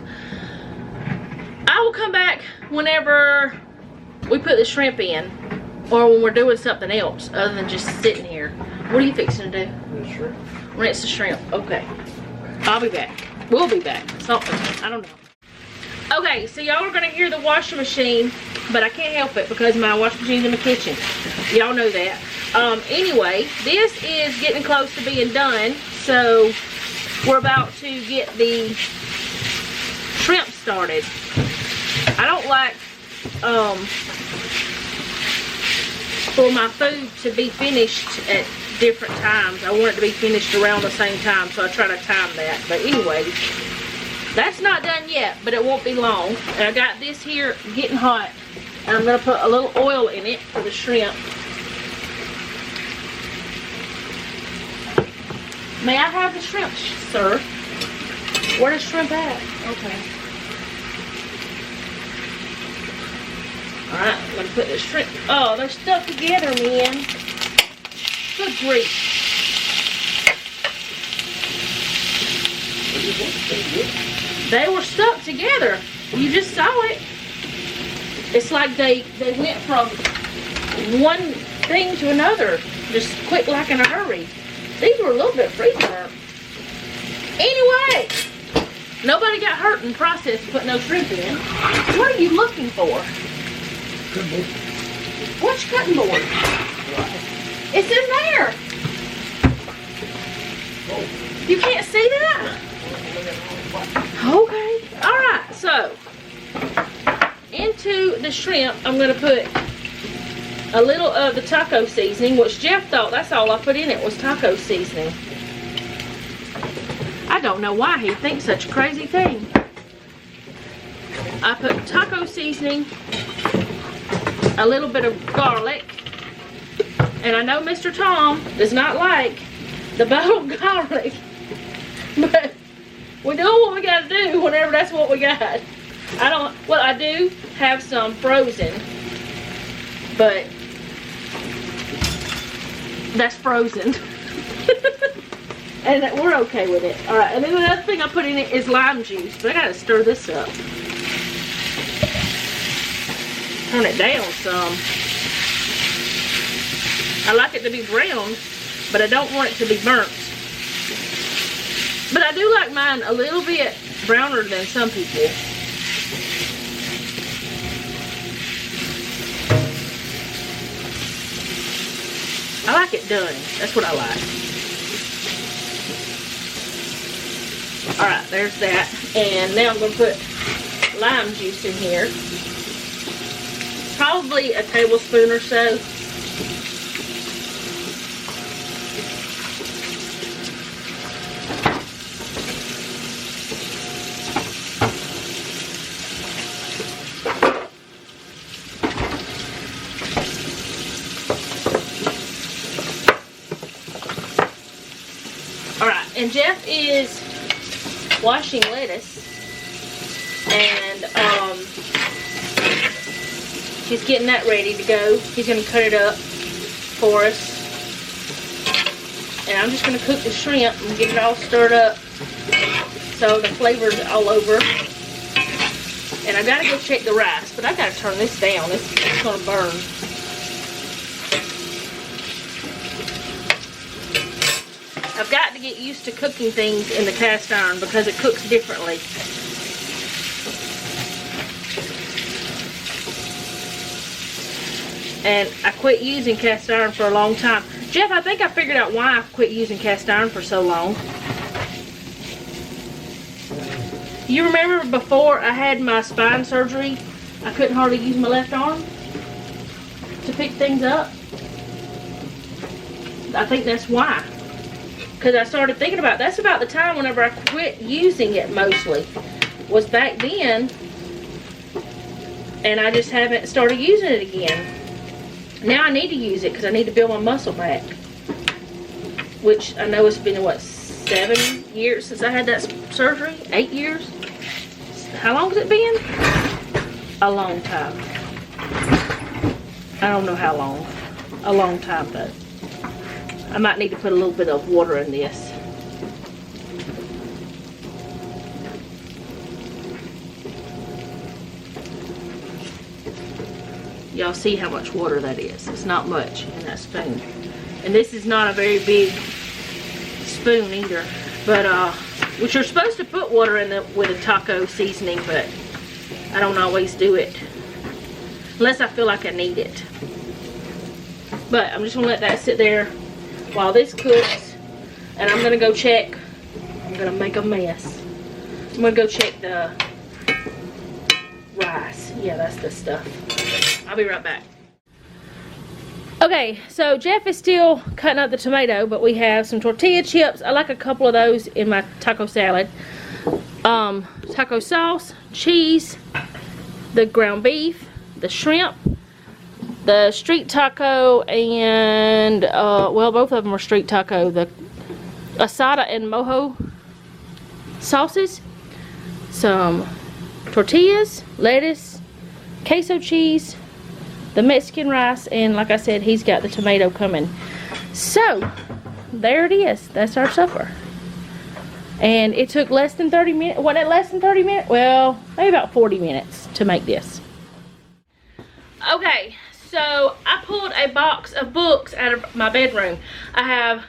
I will come back whenever we put the shrimp in. Or when we're doing something else other than just sitting here. What are you fixing to do? The shrimp. Rinse the shrimp. Okay. I'll be back. We'll be back. Something. I don't know. Okay, so y'all are going to hear the washing machine, but I can't help it because my washing machine's in the kitchen. Y'all know that. Anyway, this is getting close to being done, so we're about to get the shrimp started. I don't like for my food to be finished at different times. I want it to be finished around the same time, so I try to time that. But anyway, that's not done yet, but it won't be long. And I got this here getting hot, and I'm going to put a little oil in it for the shrimp. May I have the shrimp, sir? Where does shrimp at? Okay. Alright, I'm going to put the shrimp. Oh, they're stuck together, man. Good grief. They were stuck together. You just saw it. It's like they went from one thing to another. Just quick like in a hurry. These were a little bit freezer burnt. Anyway, nobody got hurt in the process of putting those shrimp in. What are you looking for? Cutting board. What's your cutting board? It's in there. Oh. You can't see that? Okay. Alright, so into the shrimp, I'm going to put a little of the taco seasoning, which Jeff thought that's all I put in it was taco seasoning. I don't know why he thinks such a crazy thing. I put taco seasoning, a little bit of garlic, and I know Mr. Tom does not like the bottled garlic, but we do what we gotta do whenever that's what we got. I do have some frozen, but that's frozen. And we're okay with it. Alright, and then another thing I put in it is lime juice, but I gotta stir this up. turn it down some. I like it to be brown, but I don't want it to be burnt. But I do like mine a little bit browner than some people. I like it done. That's what I like. Alright, there's that. And now I'm going to put lime juice in here. Probably a tablespoon or so. Alright, and Jeff is washing lettuce, and he's getting that ready to go. He's going to cut it up for us, and I'm just going to cook the shrimp and get it all stirred up so the flavor's all over. And I've got to go check the rice, but I've got to turn this down. It's going to burn. I've got to get used to cooking things in the cast iron because it cooks differently. And I quit using cast iron for a long time. Jeff, I think I figured out why I quit using cast iron for so long. You remember before I had my spine surgery, I couldn't hardly use my left arm to pick things up? I think that's why. Because I started thinking about, that's about the time whenever I quit using it mostly, was back then, and I just haven't started using it again. Now I need to use it because I need to build my muscle back, which I know it's been, what, 7 years since I had that surgery? 8 years? How long has it been? A long time. I don't know how long. A long time though. I might need to put a little bit of water in this. Y'all see how much water that is. It's not much in that spoon. And this is not a very big spoon either. But, which you're supposed to put water in with a taco seasoning, but I don't always do it. Unless I feel like I need it. But I'm just going to let that sit there while this cooks, and I'm gonna go check. I'm gonna make a mess. I'm gonna go check the rice. Yeah, that's the stuff. I'll be right back. Okay, so Jeff is still cutting up the tomato, but we have some tortilla chips. I like a couple of those in my taco salad. Taco sauce, cheese, the ground beef, the shrimp, the street taco, and well, both of them are street taco, the asada and mojo sauces, some tortillas, lettuce, queso cheese, the Mexican rice, and like I said, he's got the tomato coming. So there it is. That's our supper. And it took less than 30 minutes. Wasn't it less than 30 minutes? Well, maybe about 40 minutes to make this. Okay, so I pulled a box of books out of my bedroom. I have,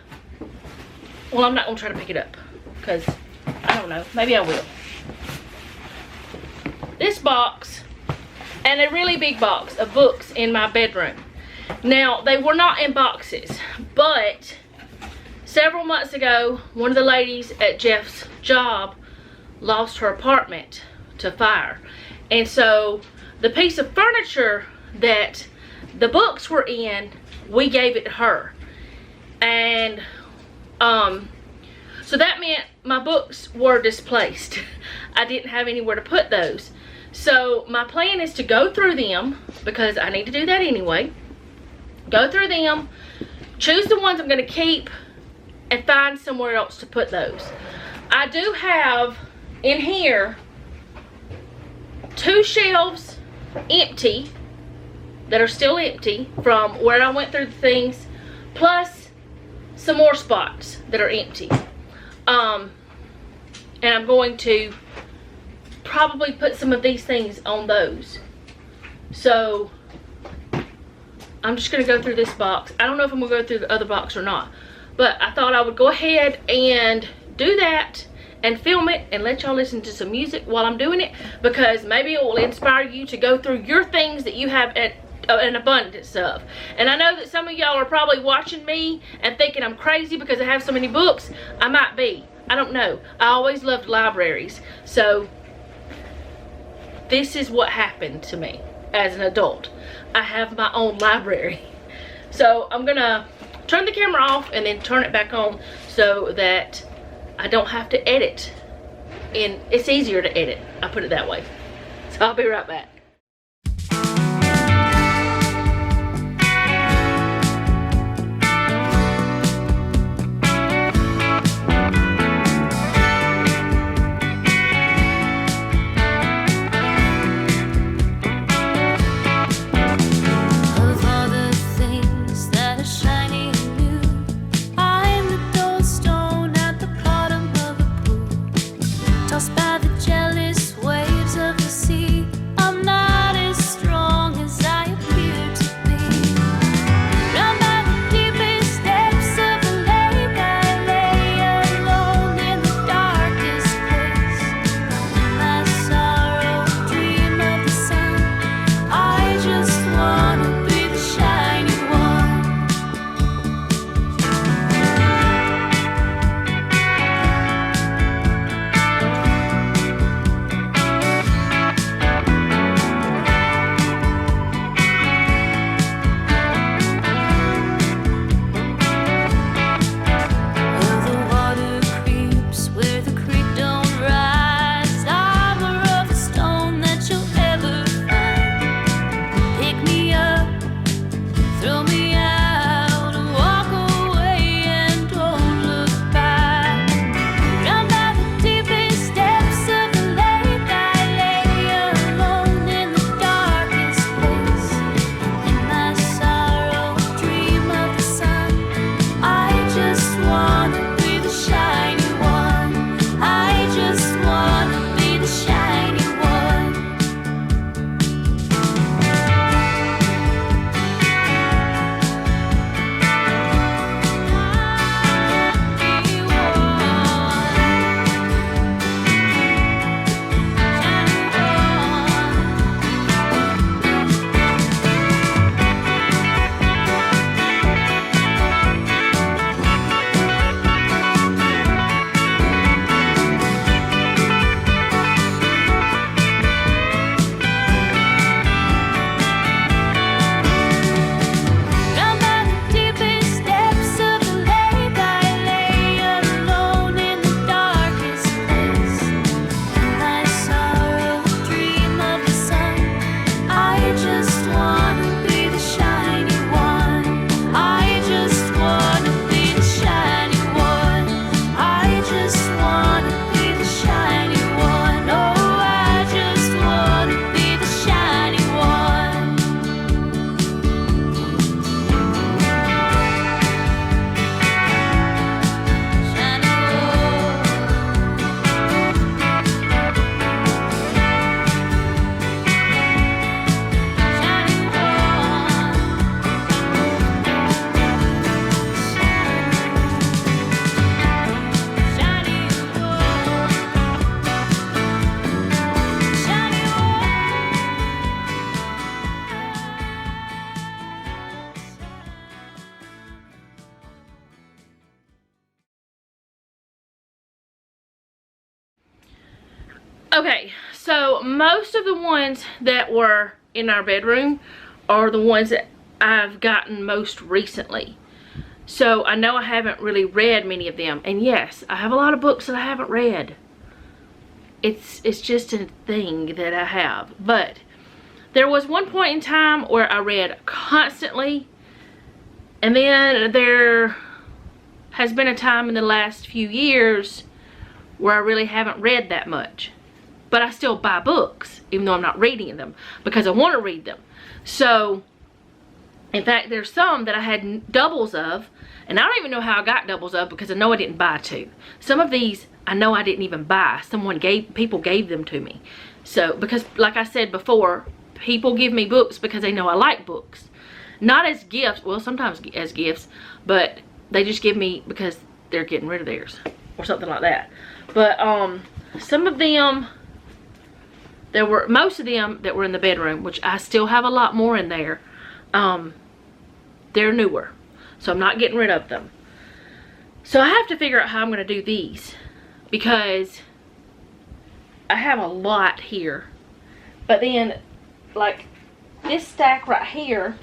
well, I'm not going to try to pick it up because I don't know. Maybe I will. This box and a really big box of books in my bedroom. Now, they were not in boxes, but several months ago, one of the ladies at Jeff's job lost her apartment to fire. And so the piece of furniture that the books were in, we gave it to her. And so that meant my books were displaced. I didn't have anywhere to put those. So my plan is to go through them, because I need to do that anyway. Go through them, choose the ones I'm going to keep, and find somewhere else to put those. I do have in here 2 shelves empty, that are still empty from where I went through the things, plus some more spots that are empty. And I'm going to probably put some of these things on those. So I'm just gonna go through this box. I don't know if I'm gonna go through the other box or not, but I thought I would go ahead and do that and film it and let y'all listen to some music while I'm doing it, because maybe it will inspire you to go through your things that you have an abundance of. And I know that some of y'all are probably watching me and thinking I'm crazy because I have so many books. I might be. I don't know. I always loved libraries. So this is what happened to me as an adult. I have my own library. So I'm gonna turn the camera off and then turn it back on so that I don't have to edit. And it's easier to edit, I put it that way. So I'll be right back. By the jealous waves of the sea, I'm not as strong as I appear to be. Round by the deepest depths of the lake, I lay alone in the darkest place. In my sorrow, dream of the sun. I just wanna be the shiny one. Okay, so most of the ones that were in our bedroom are the ones that I've gotten most recently. So I know I haven't really read many of them. And yes, I have a lot of books that I haven't read. It's just a thing that I have. But there was one point in time where I read constantly. And then there has been a time in the last few years where I really haven't read that much. But I still buy books, even though I'm not reading them, because I want to read them. So, in fact, there's some that I had doubles of, and I don't even know how I got doubles of, because I know I didn't buy two. Some of these, I know I didn't even buy. People gave them to me. So, because, like I said before, people give me books because they know I like books. Not as gifts, well, sometimes as gifts, but they just give me because they're getting rid of theirs or something like that. But some of them, most of them that were in the bedroom, which I still have a lot more in there, they're newer, so I'm not getting rid of them. So I have to figure out how I'm going to do these, because I have a lot here. But then, like this stack right here,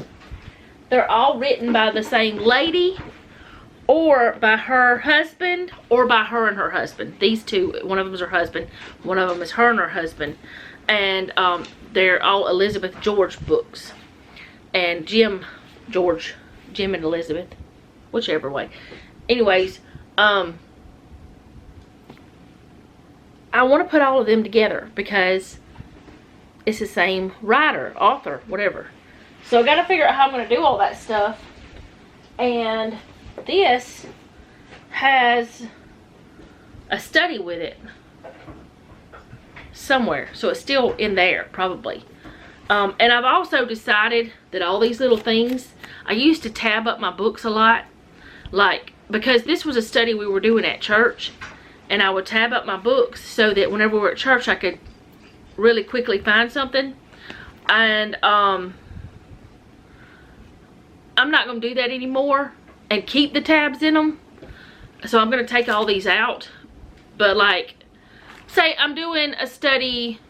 they're all written by the same lady, or by her husband, or by her and her husband. These two, one of them is her husband, one of them is her and her husband. And they're all Elizabeth George books. And Jim and Elizabeth, whichever way. Anyways, I want to put all of them together because it's the same writer, author, whatever. So I got to figure out how I'm going to do all that stuff. And this has a study with it somewhere, so it's still in there probably. And I've also decided that all these little things, I used to tab up my books a lot, like, because this was a study we were doing at church, and I would tab up my books so that whenever we were at church I could really quickly find something. And I'm not going to do that anymore and keep the tabs in them. So I'm going to take all these out. But like, say I'm doing a study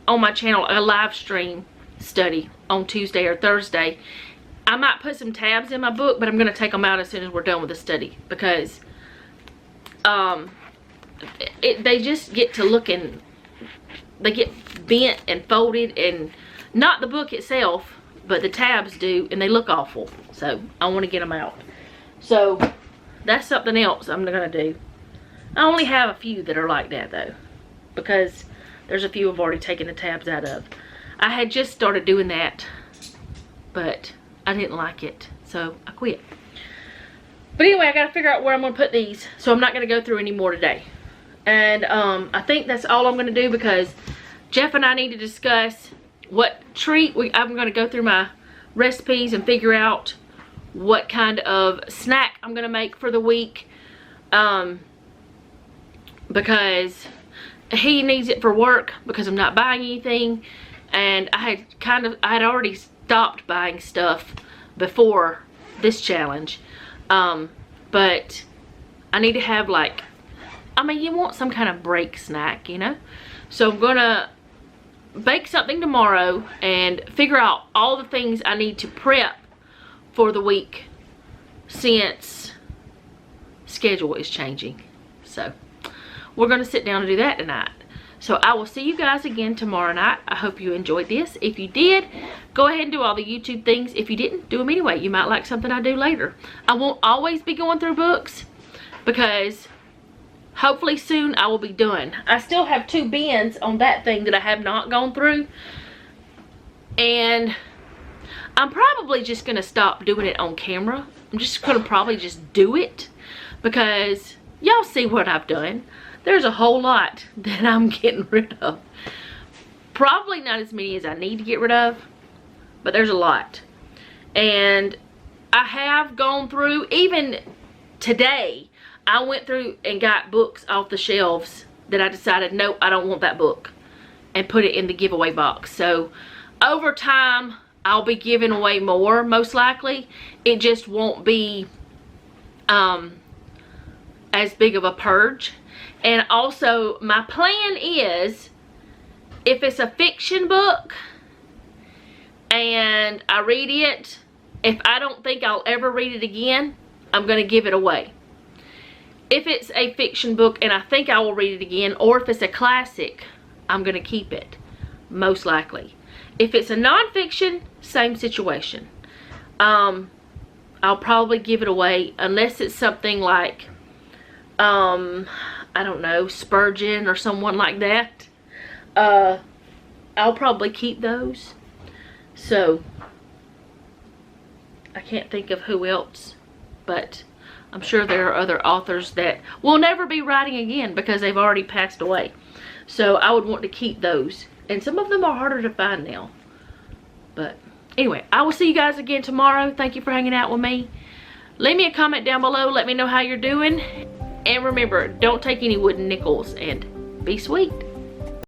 on my channel, a live stream study on Tuesday or Thursday, I might put some tabs in my book, but I'm going to take them out as soon as we're done with the study, because they just get to looking, they get bent and folded, and not the book itself, but the tabs do, and they look awful. So I want to get them out. So that's something else I'm going to do. I only have a few that are like that though, because there's a few I've already taken the tabs out of. I had just started doing that, but I didn't like it, so I quit. But anyway, I got to figure out where I'm going to put these, so I'm not going to go through any more today. And I think that's all I'm going to do, because Jeff and I need to discuss what treat I'm going to go through my recipes and figure out what kind of snack I'm going to make for the week, because he needs it for work, because I'm not buying anything. And I had already stopped buying stuff before this challenge, but I need to have, like, I mean, you want some kind of break snack, you know. So I'm gonna bake something tomorrow and figure out all the things I need to prep for the week, since schedule is changing. So we're gonna sit down and do that tonight. So I will see you guys again tomorrow night. I hope you enjoyed this. If you did, go ahead and do all the YouTube things. If you didn't, do them anyway. You might like something I do later. I won't always be going through books, because hopefully soon I will be done. I still have 2 bins on that thing that I have not gone through. And I'm probably just going to stop doing it on camera. I'm just going to probably just do it, because y'all see what I've done. There's a whole lot that I'm getting rid of. Probably not as many as I need to get rid of, but there's a lot. And I have gone through, even today, I went through and got books off the shelves that I decided, no, I don't want that book, and put it in the giveaway box. So over time, I'll be giving away more, most likely. It just won't be as big of a purge. And also, my plan is, if it's a fiction book and I read it, if I don't think I'll ever read it again, I'm going to give it away. If it's a fiction book and I think I will read it again, or if it's a classic, I'm going to keep it, most likely. If it's a nonfiction, same situation. I'll probably give it away, unless it's something like, I don't know, Spurgeon or someone like that. I'll probably keep those. So I can't think of who else, but I'm sure there are other authors that will never be writing again because they've already passed away. So I would want to keep those. And some of them are harder to find now. But anyway, I will see you guys again tomorrow. Thank you for hanging out with me. Leave me a comment down below. Let me know how you're doing. And remember, don't take any wooden nickels, and be sweet.